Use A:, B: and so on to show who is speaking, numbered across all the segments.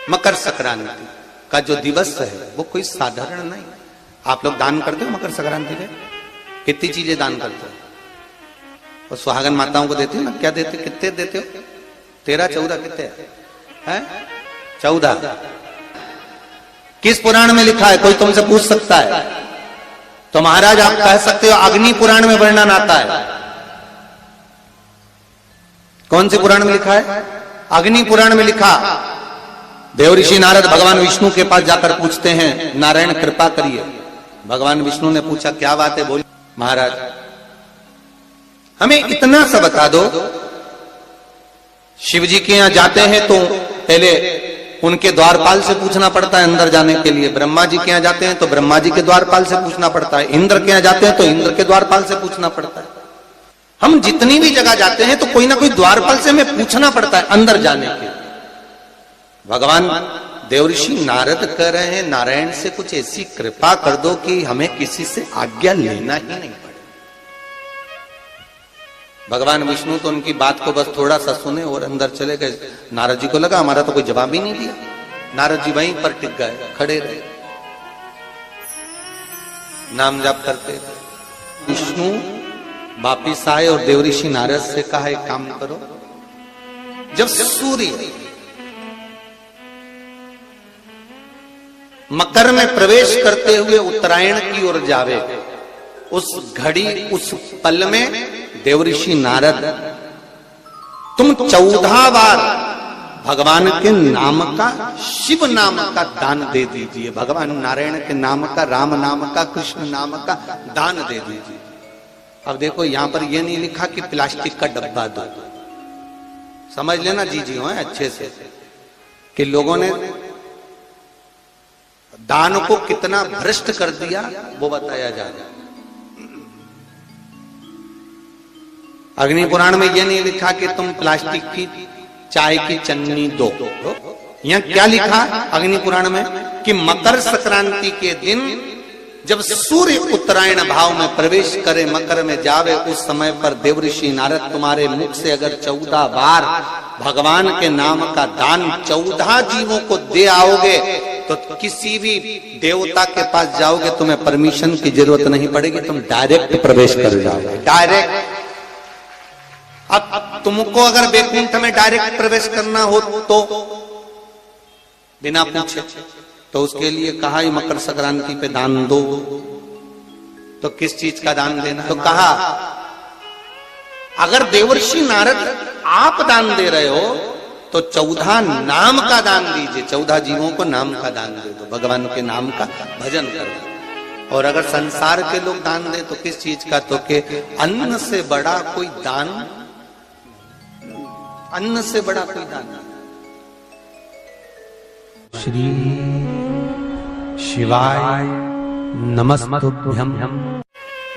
A: मकर संक्रांति का जो दिवस है वो कोई साधारण नहीं। आप लोग दान करते हो मकर संक्रांति में? कितनी चीजें दान करते हो? और सुहागन माताओं को देते हो ना? क्या देते, कितने देते हो? 13, 14 कितने हैं? 14। किस पुराण में लिखा है? कोई तुमसे पूछ सकता है तो महाराज आप कह सकते हो अग्नि पुराण में वर्णन आता है। कौन से पुराण में लिखा है? अग्नि पुराण में लिखा। देवऋषि नारद भगवान विष्णु के पास जाकर पूछते हैं, नारायण कृपा करिए। भगवान विष्णु ने पूछा क्या बात है? बोली महाराज हमें इतना सा बता दो। शिव जी के यहां जाते हैं तो पहले उनके द्वारपाल से पूछना पड़ता है अंदर जाने के लिए। ब्रह्मा जी के यहां जाते हैं तो ब्रह्मा जी के द्वारपाल से पूछना पड़ता है। इंद्र के यहां जाते हैं तो इंद्र के द्वारपाल से पूछना पड़ता है। हम जितनी भी जगह जाते हैं तो कोई ना कोई द्वारपाल से हमें पूछना पड़ता है अंदर जाने के। भगवान देवऋषि नारद कह रहे हैं नारायण से कुछ ऐसी कृपा कर दो कि हमें किसी से आज्ञा लेना ही नहीं पड़े। भगवान विष्णु तो उनकी बात को बस थोड़ा सा सुने और अंदर चले गए। नारद जी को लगा हमारा तो कोई जवाब ही नहीं दिया। नारद जी वहीं पर टिक गए, खड़े रहे, नाम जाप करते थे। विष्णु वापिस आए और देवऋषि नारद से कहा एक काम करो, जब सूर्य मकर में प्रवेश करते हुए उत्तरायण की ओर जावे, उस घड़ी उस पल में देवऋषि नारद तुम 14 बार भगवान के नाम का, शिव नाम का दान दे दीजिए। भगवान नारायण के नाम का, राम नाम का, कृष्ण नाम का दान दे दीजिए। अब देखो यहां पर यह नहीं लिखा कि प्लास्टिक का डब्बा दो। समझ लेना जी हो अच्छे से कि लोगों ने दान को कितना भ्रष्ट कर दिया वो बताया जा रहा है। अग्नि पुराण में यह नहीं लिखा कि तुम प्लास्टिक की चाय की चन्नी दो। यहां क्या लिखा अग्नि पुराण में कि मकर संक्रांति के दिन जब सूर्य उत्तरायण भाव में प्रवेश करे, मकर में जावे, उस समय पर देवऋषि नारद तुम्हारे मुख से अगर 14 बार भगवान के नाम का दान 14 जीवों को दे आओगे तो किसी भी देवता के पास जाओगे, तुम्हें परमिशन की जरूरत नहीं पड़ेगी, तुम डायरेक्ट प्रवेश कर जाओगे। डायरेक्ट। अब तुमको अगर वैकुंठ में डायरेक्ट प्रवेश करना हो तो बिना पूछे, तो उसके लिए कहा ही मकर संक्रांति पे दान दो। तो किस चीज का दान देना? तो कहा अगर देवर्षि नारद आप दान दे रहे हो तो 14 नाम का दान दीजिए। 14 जीवों को नाम का दान दे दो, भगवान के नाम का भजन करो। और अगर संसार के लोग दान दे तो किस चीज का? तो के अन्न से बड़ा कोई दान, अन्न से बड़ा कोई दान। श्री शिवाय नमस्तुभ्यं।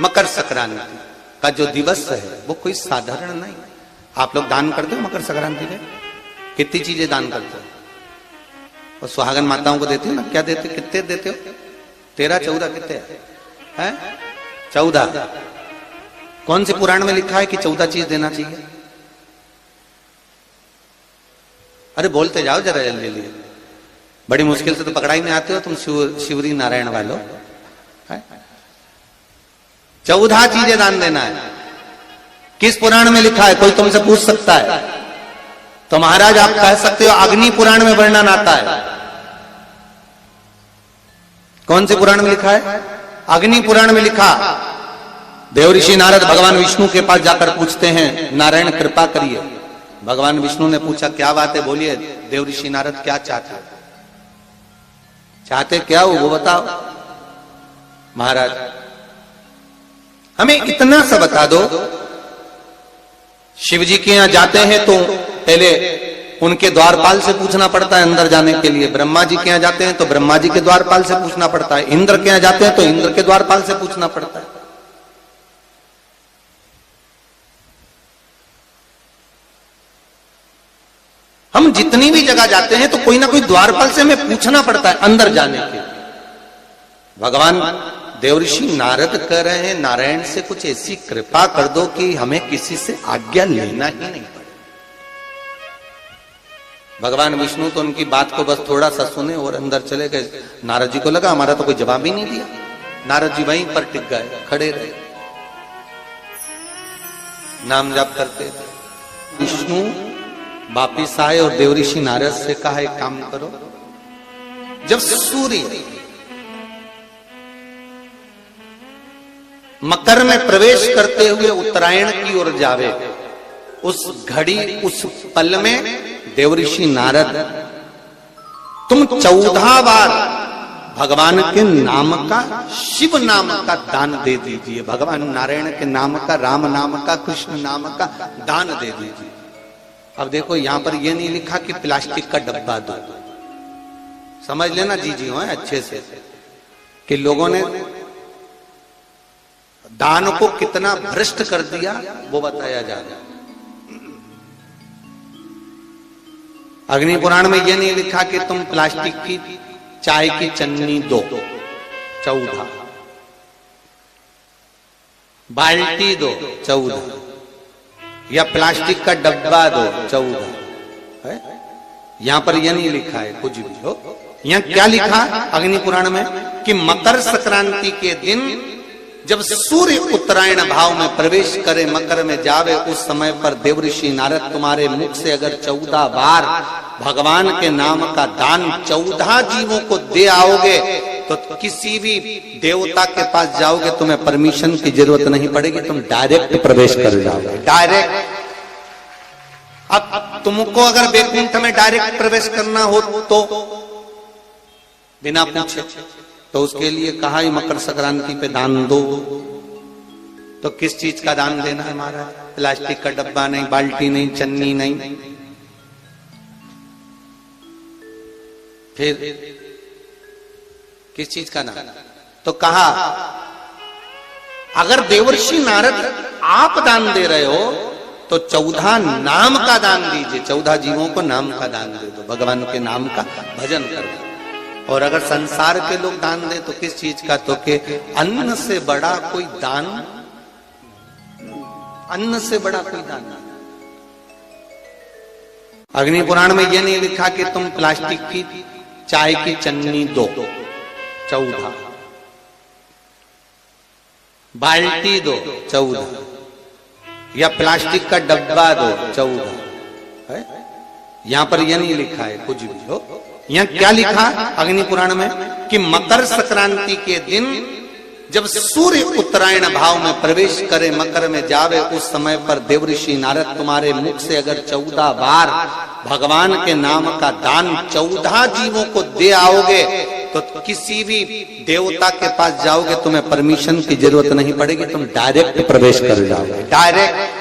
A: मकर संक्रांति का जो दिवस है वो कोई साधारण नहीं। आप लोग दान करते हो मकर संक्रांति में? कितनी चीजें दान करते हो? और सुहागन माताओं को देते हो ना? क्या देते, कितने देते हो? 13, 14 कितने हैं? 14। कौन से पुराण में लिखा है कि 14 चीज देना चाहिए? अरे बोलते जाओ जरा जल्दी जल्दी, बड़ी मुश्किल से तो पकड़ाई में आते हो तुम शिवरी नारायण वालों। 14 चीजें दान देना है। किस पुराण में लिखा है? कोई तुमसे पूछ सकता है तो महाराज आप कह सकते हो अग्नि पुराण में वर्णन आता है। कौन से पुराण में लिखा है? अग्नि पुराण में लिखा। देवऋषि नारद भगवान विष्णु के पास जाकर पूछते हैं, नारायण कृपा करिए। भगवान विष्णु ने पूछा क्या बात है? बोलिए देवऋषि नारद क्या चाहते हो? चाहते क्या हो वो बताओ। महाराज हमें इतना सा बता दो। शिव जी के यहां जाते हैं तो पहले उनके द्वारपाल से पूछना पड़ता है अंदर जाने के लिए। ब्रह्मा जी के यहां जाते हैं तो ब्रह्मा जी के द्वारपाल से पूछना पड़ता है। इंद्र के यहां जाते हैं तो इंद्र के द्वारपाल से पूछना पड़ता है। हम जितनी भी जगह जाते हैं तो कोई ना कोई द्वारपाल से हमें पूछना पड़ता है अंदर जाने के लिए। भगवान देवऋषि नारद कह रहे हैं नारायण से कुछ ऐसी कृपा कर दो कि हमें किसी से आज्ञा लेना ही नहीं पड़े। भगवान विष्णु तो उनकी बात को बस थोड़ा सा सुने और अंदर चले गए। नारद जी को लगा हमारा तो कोई जवाब ही नहीं दिया। नारद जी वहीं पर टिक गए, खड़े रहे, नाम जाप करते थे। विष्णु वापिस आए और देवऋषि नारद से कहा एक काम करो, जब सूर्य मकर में प्रवेश करते हुए उत्तरायण की ओर जावे, उस घड़ी उस पल में देवऋषि नारद तुम 14 बार भगवान के नाम का, शिव नाम का दान दे दीजिए। भगवान नारायण के नाम का, राम नाम का, कृष्ण नाम का दान दे दीजिए। अब देखो यहां पर यह नहीं लिखा कि प्लास्टिक का डब्बा दो, समझ लेना जी हो अच्छे से, कि लोगों ने दान को कितना भ्रष्ट कर दिया वो बताया जा रहा है। अग्नि पुराण में यह नहीं लिखा कि तुम प्लास्टिक की चाय की चन्नी दो 14, बाल्टी दो 14, या प्लास्टिक का डब्बा दो 14 है। यहां पर यह नहीं लिखा है कुछ भी हो। यहां क्या लिखा अग्नि पुराण में कि मकर संक्रांति के दिन जब सूर्य उत्तरायण भाव में प्रवेश करे, मकर में जावे, उस समय पर देवऋषि नारद तुम्हारे मुख से अगर 14 बार भगवान के नाम का दान 14 जीवों को दे आओगे तो किसी भी देवता के पास जाओगे, तुम्हें परमिशन की जरूरत नहीं पड़ेगी, तुम डायरेक्ट प्रवेश कर जाओगे, डायरेक्ट। अब तुमको अगर वैकुंठ में डायरेक्ट प्रवेश करना हो तो बिना पूछे, तो उसके लिए कहा ही मकर संक्रांति पे दान दो। तो किस चीज का दान देना है हमारा? प्लास्टिक का डब्बा नहीं, बाल्टी नहीं, चन्नी नहीं, फिर किस चीज का दान? तो कहा अगर देवर्षि नारद आप दान दे रहे हो तो 14 नाम का दान दीजिए, 14 जीवों को नाम का दान दे दो, भगवान के नाम का भजन कर दो। और अगर संसार के लोग दान दे तो किस चीज का? तो के अन्न से बड़ा कोई दान, अन्न से बड़ा कोई दान नहीं। अग्नि पुराण में यह नहीं लिखा कि तुम प्लास्टिक की चाय की चन्नी दो 14, बाल्टी दो 14, या प्लास्टिक का डब्बा दो 14 है। यहां पर यह नहीं लिखा है कुछ भी हो। यहां क्या लिखा अग्नि पुराण में कि मकर संक्रांति के दिन जब सूर्य उत्तरायण भाव में प्रवेश करे, मकर में जावे, उस समय पर देवऋषि नारद तुम्हारे मुख से अगर 14 बार भगवान के नाम का दान 14 जीवों को दे आओगे तो किसी भी देवता के पास जाओगे, तुम्हें परमिशन की जरूरत नहीं पड़ेगी, तुम डायरेक्ट प्रवेश कर जाओगे, डायरेक्ट।